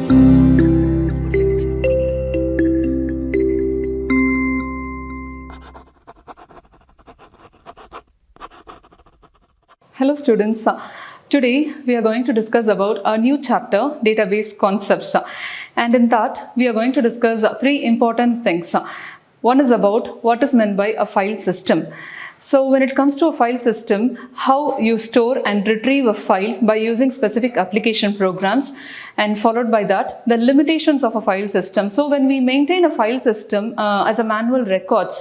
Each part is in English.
Hello students, today we are going to discuss about a new chapter, database concepts, and in that we are going to discuss three important things. One is about what is meant by a file system. So when it comes to a file system, how you store and retrieve a file by using specific application programs, and followed by that the limitations of a file system. So when we maintain a file system as a manual records,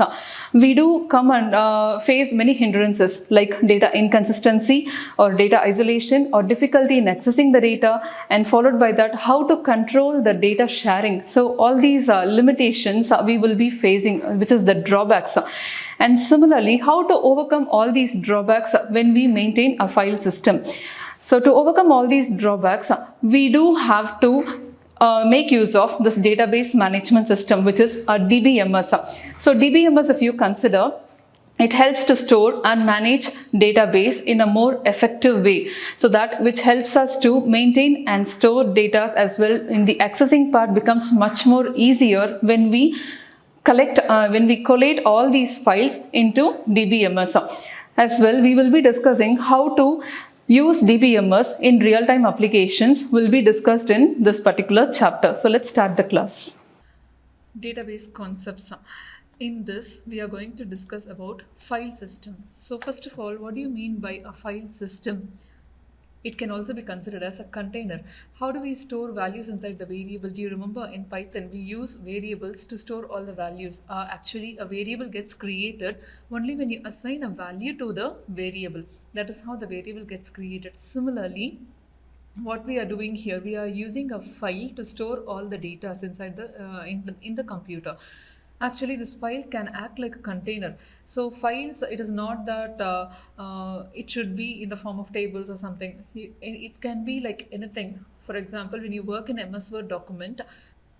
we do come and face many hindrances like data inconsistency or data isolation or difficulty in accessing the data, and followed by that how to control the data sharing. So all these limitations we will be facing, which is the drawbacks. And similarly, how to overcome all these drawbacks when we maintain a file system. So to overcome all these drawbacks, we do have to make use of this database management system, which is a DBMS. So DBMS, if you consider, it helps to store and manage database in a more effective way. So that which helps us to maintain and store data as well. In the accessing part becomes much more easier when we collate all these files into DBMS. As well, we will be discussing how to use DBMS in real-time applications will be discussed in this particular chapter. So let's start the class. Database concepts. In this, we are going to discuss about file system. So first of all, what do you mean by a file system? It can also be considered as a container. How do we store values inside the variable? Do you remember in Python we use variables to store all the values? Actually, a variable gets created only when you assign a value to the variable. That is how the variable gets created. Similarly, what we are doing here, we are using a file to store all the data inside the in the computer. Actually, this file can act like a container. So files, it is not that it should be in the form of tables or something. It can be like anything. For example, when you work in MS Word document,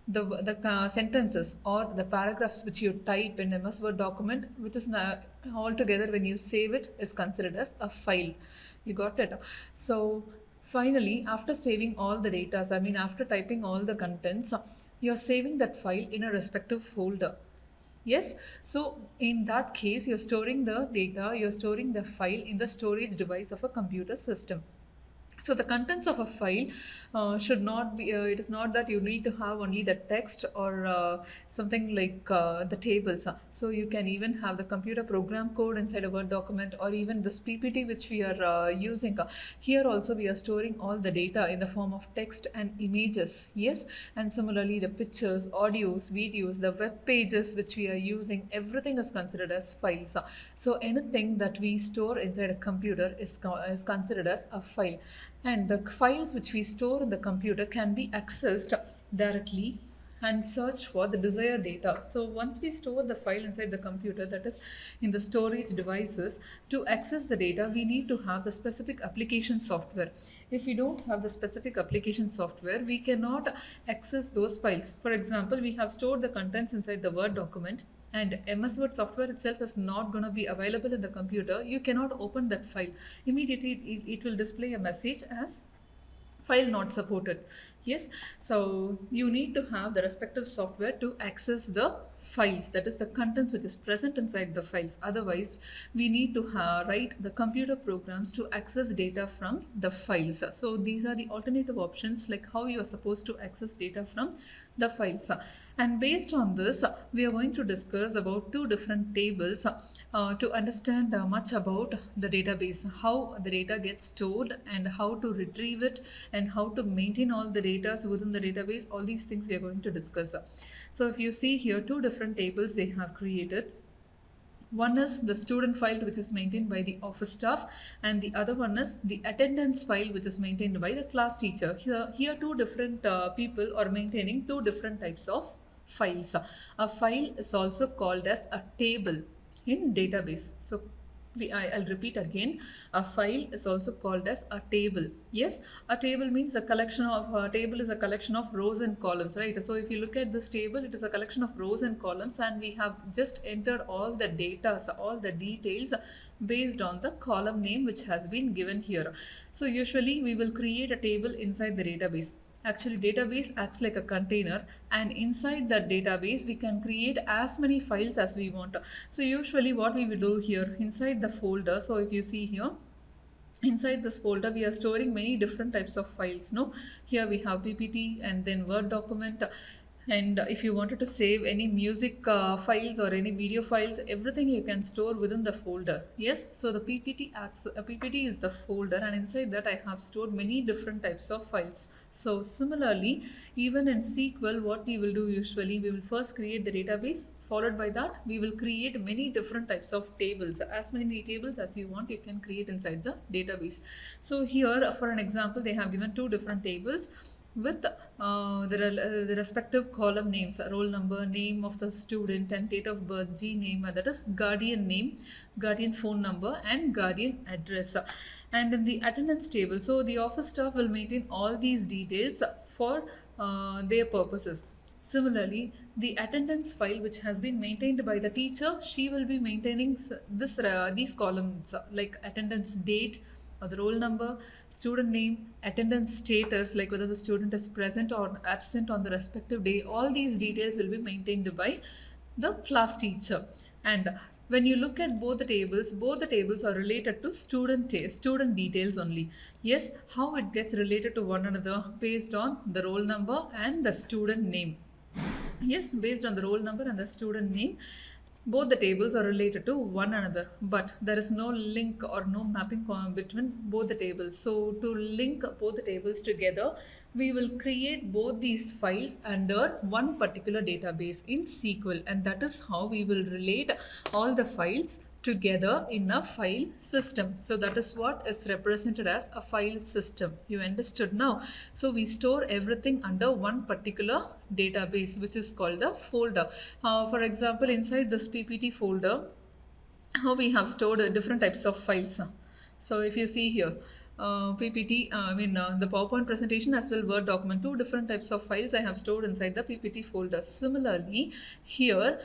the sentences or the paragraphs which you type in MS Word document, which is all together when you save it, is considered as a file. You got it? So finally, after saving all the data, I mean after typing all the contents, you're saving that file in a respective folder. Yes, so in that case, you're storing the data, you're storing the file in the storage device of a computer system. So the contents of a file should not be, it is not that you need to have only the text or something like the tables. So you can even have the computer program code inside a Word document, or even this PPT which we are using. Here also we are storing all the data in the form of text and images. Yes, and similarly the pictures, audios, videos, the web pages which we are using, everything is considered as files. So anything that we store inside a computer is considered as a file. And the files which we store in the computer can be accessed directly and searched for the desired data. So once we store the file inside the computer, that is in the storage devices, to access the data, we need to have the specific application software. If we don't have the specific application software, we cannot access those files. For example, we have stored the contents inside the Word document, and MS Word software itself is not going to be available in the computer. You cannot open that file. Immediately it will display a message as file not supported. Yes, so you need to have the respective software to access the files, that is the contents which is present inside the files. Otherwise, we need to write the computer programs to access data from the files. So these are the alternative options, like how you are supposed to access data from the files. And based on this, we are going to discuss about two different tables to understand much about the database, how the data gets stored and how to retrieve it and how to maintain all the data within the database. All these things we are going to discuss. So if you see here, two different tables they have created. One is the student file, which is maintained by the office staff, and the other one is the attendance file, which is maintained by the class teacher. Here two different people are maintaining two different types of files. A file is also called as a table in database. So I'll repeat again. A file is also called as a table. Yes, a table means a collection of, a table is a collection of rows and columns, right? So if you look at this table, it is a collection of rows and columns, and we have just entered all the data, so all the details based on the column name which has been given here. So usually we will create a table inside the database. Actually, database acts like a container, and inside that database we can create as many files as we want. So usually what we will do here inside the folder, so if you see here, inside this folder we are storing many different types of files. No, here we have ppt and then word document, and if you wanted to save any music files or any video files, everything you can store within the folder. Yes, so the ppt acts, ppt is the folder, and inside that I have stored many different types of files. So similarly, even in SQL, what we will do usually, we will first create the database, followed by that we will create many different types of tables. As many tables as you want, you can create inside the database. So here for an example, they have given two different tables with the respective column names: roll number, name of the student, and date of birth, GNAME, that is guardian name, guardian phone number, and guardian address. And in the attendance table, so the office staff will maintain all these details for their purposes. Similarly, the attendance file which has been maintained by the teacher, she will be maintaining these columns like attendance date, or the roll number, student name, attendance status, like whether the student is present or absent on the respective day. All these details will be maintained by the class teacher. And when you look at both the tables are related to student details only. Yes, how it gets related to one another? Based on the roll number and the student name. Yes, based on the roll number and the student name, both the tables are related to one another, but there is no link or no mapping between both the tables. So to link both the tables together, we will create both these files under one particular database in SQL, and that is how we will relate all the files together in a file system. So that is what is represented as a file system. You understood now? So we store everything under one particular database, which is called a folder. For example, inside this PPT folder, how we have stored different types of files. So if you see here, PPT, the PowerPoint presentation as well Word document, two different types of files I have stored inside the PPT folder. Similarly, here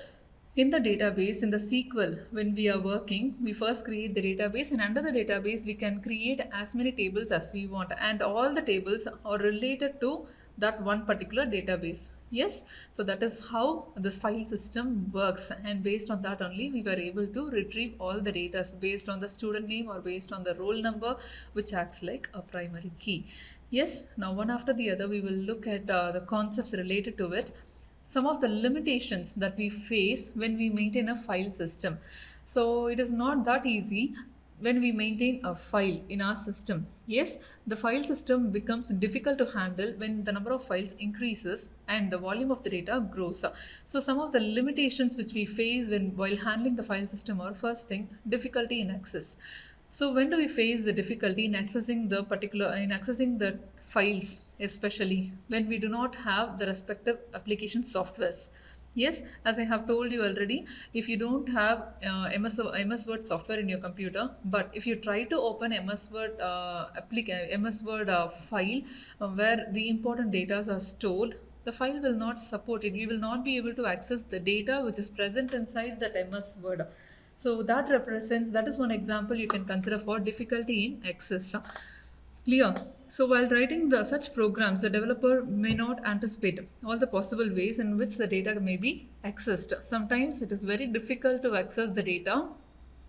in the database, in the SQL, when we are working, we first create the database, and under the database we can create as many tables as we want, and all the tables are related to that one particular database. Yes, so that is how this file system works, and based on that only we were able to retrieve all the data based on the student name or based on the roll number, which acts like a primary key. Yes, now one after the other we will look at the concepts related to it. Some of the limitations that we face when we maintain a file system. So it is not that easy when we maintain a file in our system. Yes, the file system becomes difficult to handle when the number of files increases and the volume of the data grows. So some of the limitations which we face while handling the file system are: first thing, difficulty in access. So when do we face the difficulty in accessing the files, especially when we do not have the respective application softwares? Yes, as I have told you already, if you don't have MS Word software in your computer, but if you try to open MS Word file where the important data are stored, the file will not support it. You will not be able to access the data which is present inside that MS Word. So that is one example you can consider for difficulty in access. Clear? So while writing such programs, the developer may not anticipate all the possible ways in which the data may be accessed. Sometimes it is very difficult to access the data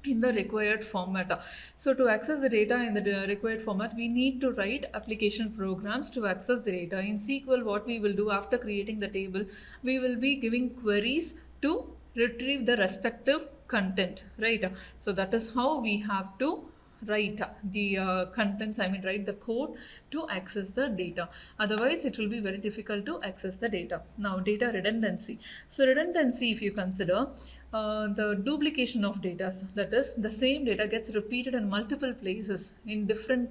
in the required format. So to access the data in the required format, we need to write application programs to access the data. In SQL, what we will do after creating the table, we will be giving queries to retrieve the respective content, right? So that is how we have to write the write the code to access the data. Otherwise, it will be very difficult to access the data. Now, data redundancy. So redundancy, if you consider the duplication of data, that is, the same data gets repeated in multiple places, in different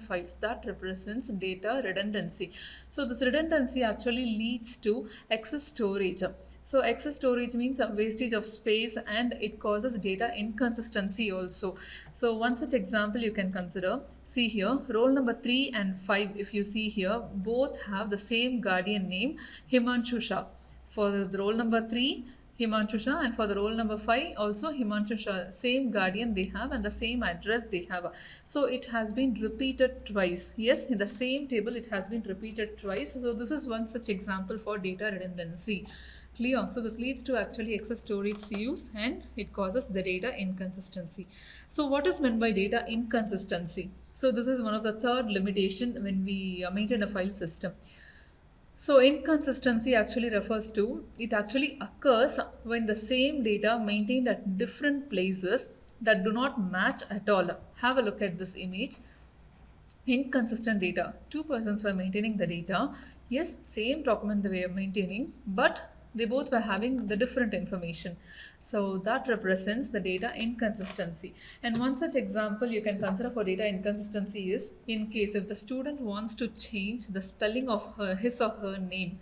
files, that represents data redundancy. So this redundancy actually leads to excess storage. So excess storage means a wastage of space, and it causes data inconsistency also. So one such example you can consider. See here, roll number 3 and 5, if you see here, both have the same guardian name, Himanshu Shah. For the roll number 3, Himanshu Shah, and for the roll number 5 also Himanshu Shah, same guardian they have and the same address they have. So it has been repeated twice. Yes, in the same table it has been repeated twice. So this is one such example for data redundancy. Clear? So this leads to actually excess storage use and it causes the data inconsistency. So what is meant by data inconsistency? So this is one of the third limitation when we maintain a file system. So inconsistency actually refers to, it actually occurs when the same data maintained at different places that do not match at all. Have a look at this image. Inconsistent data. Two persons were maintaining the data. Yes, same document they were maintaining, but they both were having the different information. So that represents the data inconsistency. And one such example you can consider for data inconsistency is in case if the student wants to change the spelling of his or her name.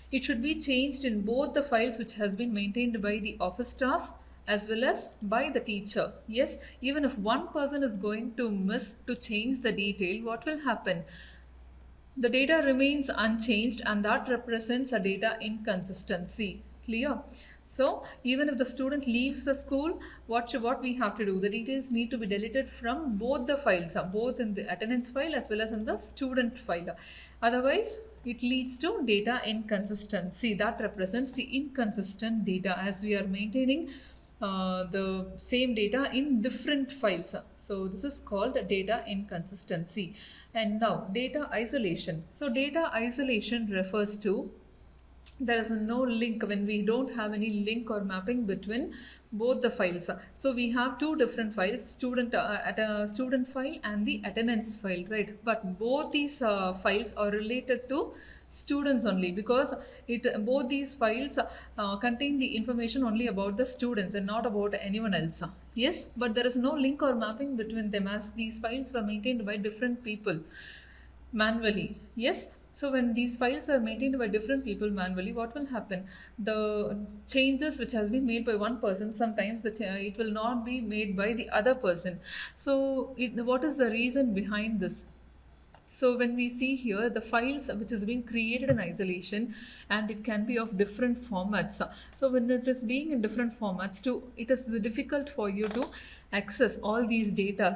It should be changed in both the files which has been maintained by the office staff as well as by the teacher. Yes, even if one person is going to miss to change the detail, what will happen? The data remains unchanged and that represents a data inconsistency. Clear? So even if the student leaves the school, what we have to do? The details need to be deleted from both the files, both in the attendance file as well as in the student file. Otherwise, it leads to data inconsistency. That represents the inconsistent data as we are maintaining the same data in different files. So this is called data inconsistency. And now data isolation. So data isolation refers to there is no link when we don't have any link or mapping between both the files. So we have two different files, student file and the attendance file, right? But both these files are related to students only because both these files contain the information only about the students and not about anyone else. Yes, but there is no link or mapping between them as these files were maintained by different people manually. Yes. So when these files were maintained by different people manually, what will happen? The changes which has been made by one person, sometimes it will not be made by the other person. So what is the reason behind this? So when we see here the files which is being created in isolation and it can be of different formats. So when it is being in different formats it is difficult for you to access all these data.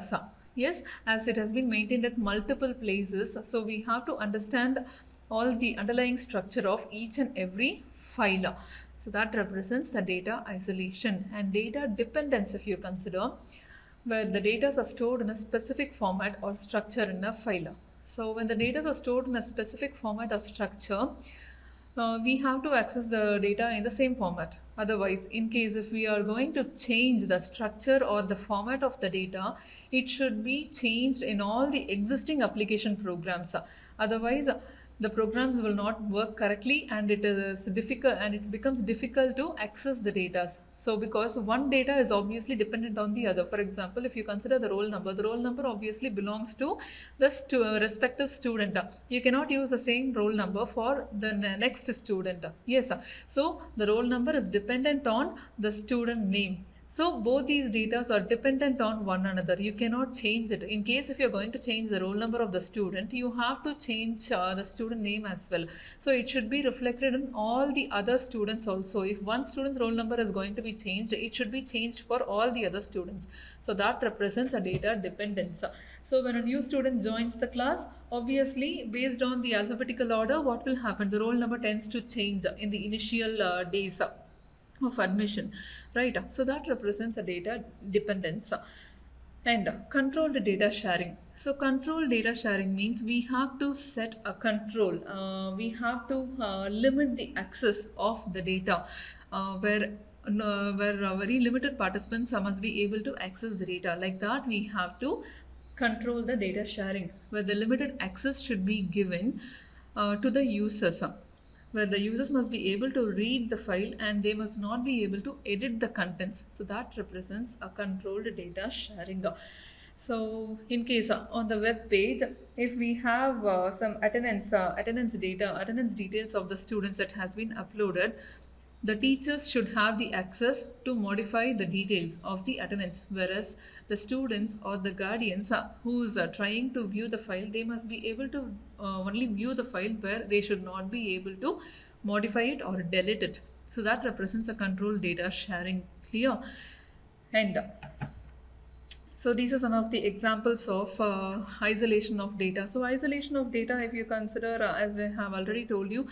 Yes, as it has been maintained at multiple places, so we have to understand all the underlying structure of each and every file. So that represents the data isolation. And data dependence, if you consider, where the data are stored in a specific format or structure in a file. So when the data are stored in a specific format or structure, we have to access the data in the same format. Otherwise, in case if we are going to change the structure or the format of the data, it should be changed in all the existing application programs. Otherwise, the programs will not work correctly and it is difficult and it becomes difficult to access the data. So because one data is obviously dependent on the other. For example, if you consider the roll number obviously belongs to the respective student. You cannot use the same roll number for the next student. Yes, so the roll number is dependent on the student name. So both these data are dependent on one another. You cannot change it. In case if you're going to change the roll number of the student, you have to change the student name as well. So it should be reflected in all the other students also. If one student's roll number is going to be changed, it should be changed for all the other students. So that represents a data dependence. So when a new student joins the class, obviously based on the alphabetical order, what will happen? The roll number tends to change in the initial days of admission, right? So that represents a data dependence. And controlled data sharing. So controlled data sharing means we have to set a control. We have to limit the access of the data where very limited participants must be able to access the data. Like that, we have to control the data sharing where the limited access should be given to the users. Where the users must be able to read the file and they must not be able to edit the contents. So that represents a controlled data sharing. So in case on the web page, if we have some attendance details of the students that has been uploaded, the teachers should have the access to modify the details of the attendance, whereas the students or the guardians who is trying to view the file, they must be able to only view the file where they should not be able to modify it or delete it. So that represents a controlled data sharing. Clear? And so these are some of the examples of isolation of data. So isolation of data, if you consider, as we have already told you,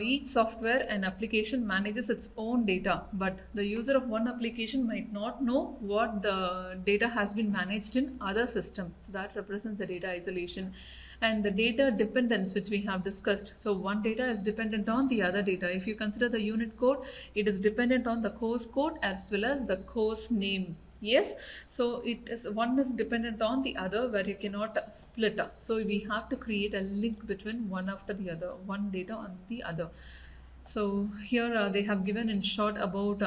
each software and application manages its own data, but the user of one application might not know what the data has been managed in other systems. So that represents the data isolation. And the data dependence, which we have discussed. So one data is dependent on the other data. If you consider the unit code, it is dependent on the course code as well as the course name. Yes, so it is one is dependent on the other, where you cannot split up. So we have to create a link between one after the other, one data on the other. So here they have given in short about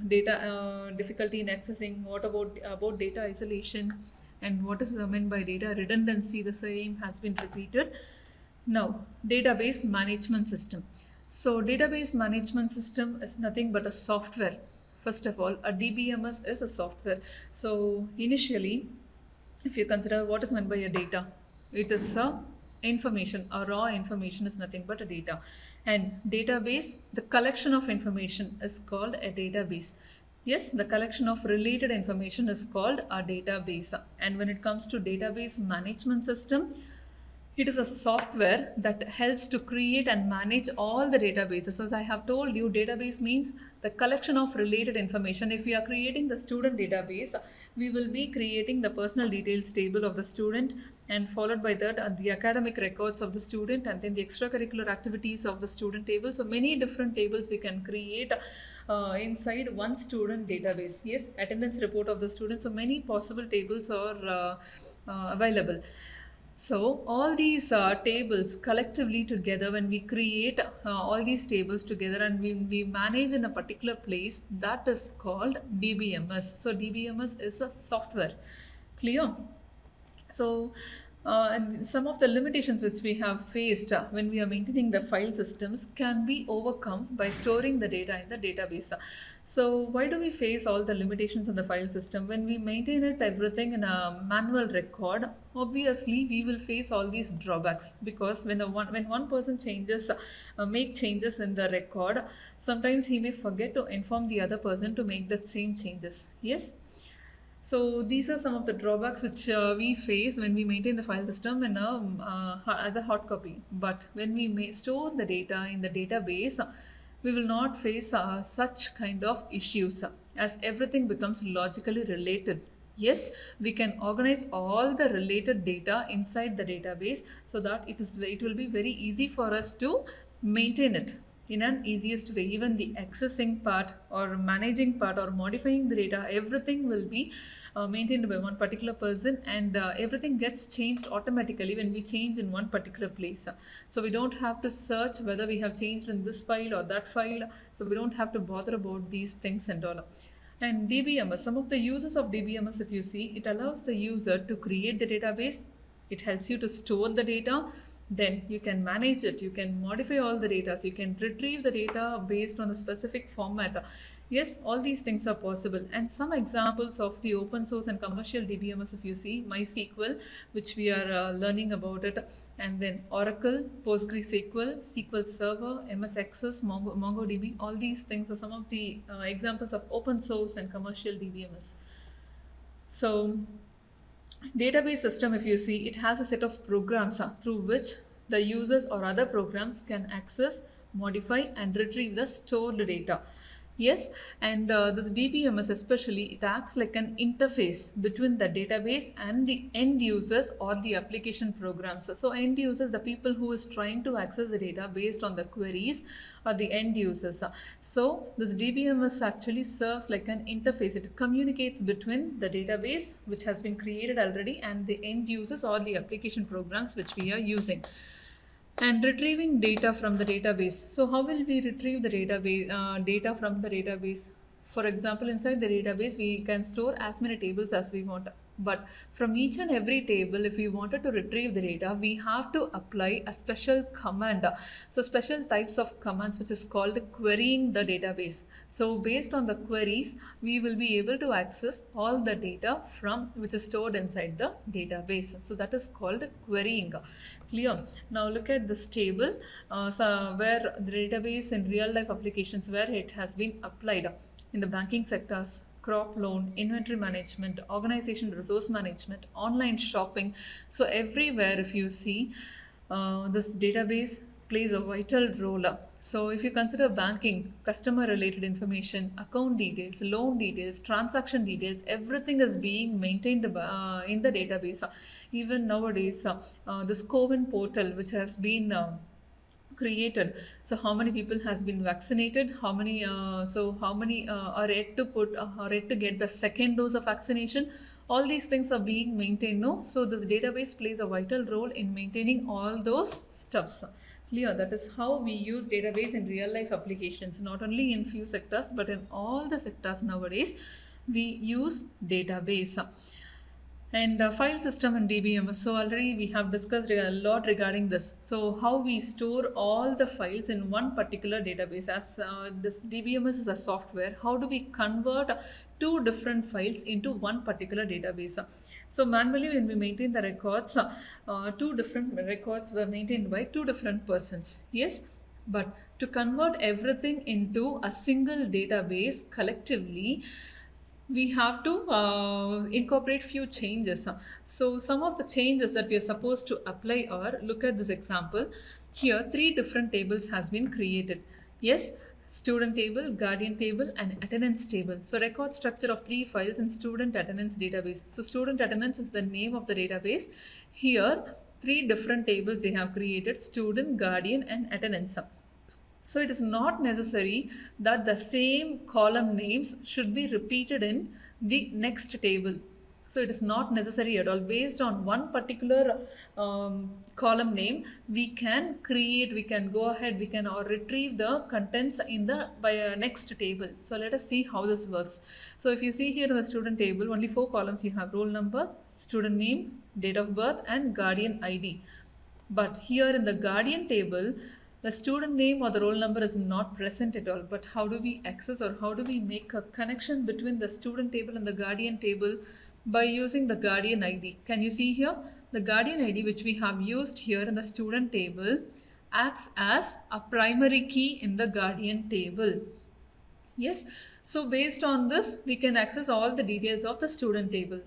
data difficulty in accessing. What about data isolation, and what is meant by data redundancy? The same has been repeated. Now, database management system. So database management system is nothing but a software. First of all, a DBMS is a software. So initially, if you consider what is meant by a data, it is a information. A raw information is nothing but a data. And database, the collection of information is called a database. Yes, the collection of related information is called a database. And when it comes to database management system, it is a software that helps to create and manage all the databases. As I have told you, database means the collection of related information. If we are creating the student database, we will be creating the personal details table of the student, and followed by that the academic records of the student, and then the extracurricular activities of the student table. So many different tables we can create inside one student database. Yes, attendance report of the student. So many possible tables are available. So all these tables collectively together, when we create all these tables together and we manage in a particular place, that is called DBMS. So DBMS is a software. Clear? So and some of the limitations which we have faced when we are maintaining the file systems can be overcome by storing the data in the database. So why do we face all the limitations in the file system? When we maintain it everything in a manual record, obviously we will face all these drawbacks, because when one person changes make changes in the record, sometimes he may forget to inform the other person to make the same changes. Yes. So these are some of the drawbacks which we face when we maintain the file system in as a hard copy. But when we store the data in the database, we will not face such kind of issues, as everything becomes logically related. Yes, we can organize all the related data inside the database, so that it will be very easy for us to maintain it in an easiest way. Even the accessing part or managing part or modifying the data, everything will be maintained by one particular person, and everything gets changed automatically when we change in one particular place. So we don't have to search whether we have changed in this file or that file. So we don't have to bother about these things and all. And DBMS, some of the uses of DBMS, if you see, it allows the user to create the database. It helps you to store the data. Then you can manage it, you can modify all the data, so you can retrieve the data based on a specific format. Yes, all these things are possible. And some examples of the open source and commercial DBMS, if you see, MySQL, which we are learning about it, and then Oracle, PostgreSQL, SQL Server, MS Access, MongoDB, all these things are some of the examples of open source and commercial DBMS. So database system, if you see, it has a set of programs through which the users or other programs can access, modify and retrieve the stored data. Yes, and this DBMS especially, it acts like an interface between the database and the end users or the application programs. So end users, the people who is trying to access the data based on the queries, are the end users. So this DBMS actually serves like an interface. It communicates between the database which has been created already and the end users or the application programs which we are using. And retrieving data from the database. So how will we retrieve the database data from the database? For example, inside the database, we can store as many tables as we want. But from each and every table, if we wanted to retrieve the data, we have to apply a special command. So special types of commands which is called querying the database. So based on the queries, we will be able to access all the data from which is stored inside the database. So that is called querying. Clear? Now look at this table where the database in real life applications where it has been applied in the banking sectors, crop loan, inventory management, organization resource management, online shopping. So everywhere if you see this database plays a vital role. So if you consider banking, customer related information, account details, loan details, transaction details, everything is being maintained in the database. Even nowadays, this CoWIN portal which has been created, so how many people has been vaccinated, how many are yet to get the second dose of vaccination, all these things are being maintained, no? So this database plays a vital role in maintaining all those stuffs. Clear? That is how we use database in real life applications, not only in few sectors but in all the sectors nowadays we use database. And file system and DBMS. So already we have discussed a lot regarding this. So how we store all the files in one particular database, as this DBMS is a software, how do we convert two different files into one particular database? So manually when we maintain the records, two different records were maintained by two different persons. Yes, but to convert everything into a single database collectively, we have to incorporate few changes. So some of the changes that we are supposed to apply are, look at this example. Here three different tables has been created. Yes, student table, guardian table and attendance table. So record structure of three files in student attendance database. So student attendance is the name of the database. Here three different tables they have created: student, guardian and attendance. So it is not necessary that the same column names should be repeated in the next table. So it is not necessary at all. Based on one particular column name, we can go ahead, we can retrieve the contents in the next table. So let us see how this works. So if you see here in the student table, only 4 columns you have: roll number, student name, date of birth and guardian ID. But here in the guardian table, the student name or the roll number is not present at all. But how do we access, or how do we make a connection between the student table and the guardian table? By using the guardian ID. Can you see here? The guardian ID which we have used here in the student table acts as a primary key in the guardian table. Yes, so based on this we can access all the details of the student table.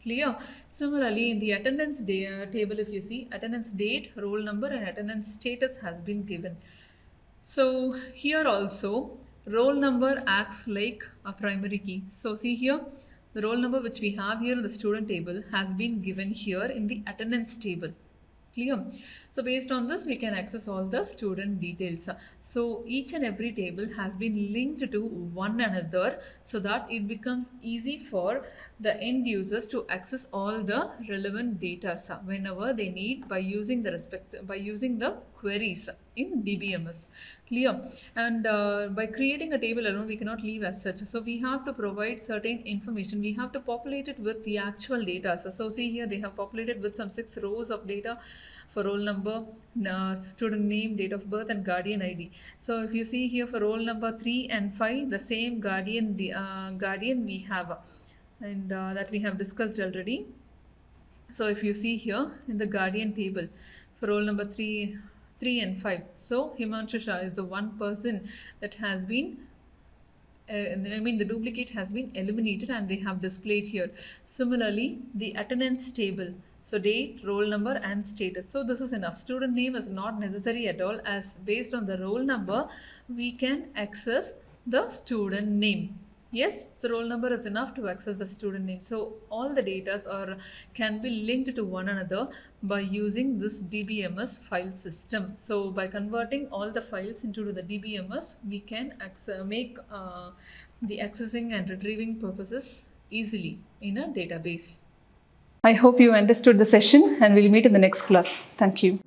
Clear? Similarly, in the attendance table, if you see, attendance date, roll number and attendance status has been given. So here also roll number acts like a primary key. So see here, the roll number which we have here in the student table has been given here in the attendance table. Clear? So based on this we can access all the student details. So each and every table has been linked to one another so that it becomes easy for the end users to access all the relevant data whenever they need by using the queries in DBMS. Clear? And by creating a table alone we cannot leave as such. So we have to provide certain information. We have to populate it with the actual data. So see here they have populated with some 6 rows of data for roll number, student name, date of birth and guardian ID. So if you see here for roll number 3 and 5, the same guardian we have, and that we have discussed already. So if you see here in the guardian table for roll number 3 and 5, so Himanshu Shah is the one person that has been the duplicate has been eliminated and they have displayed here. Similarly, the attendance table, so date, roll number and status. So this is enough. Student name is not necessary at all, as based on the roll number we can access the student name. Yes, so roll number is enough to access the student name. So all the data can be linked to one another by using this DBMS file system. So by converting all the files into the DBMS, we can make the accessing and retrieving purposes easily in a database. I hope you understood the session and we'll meet in the next class. Thank you.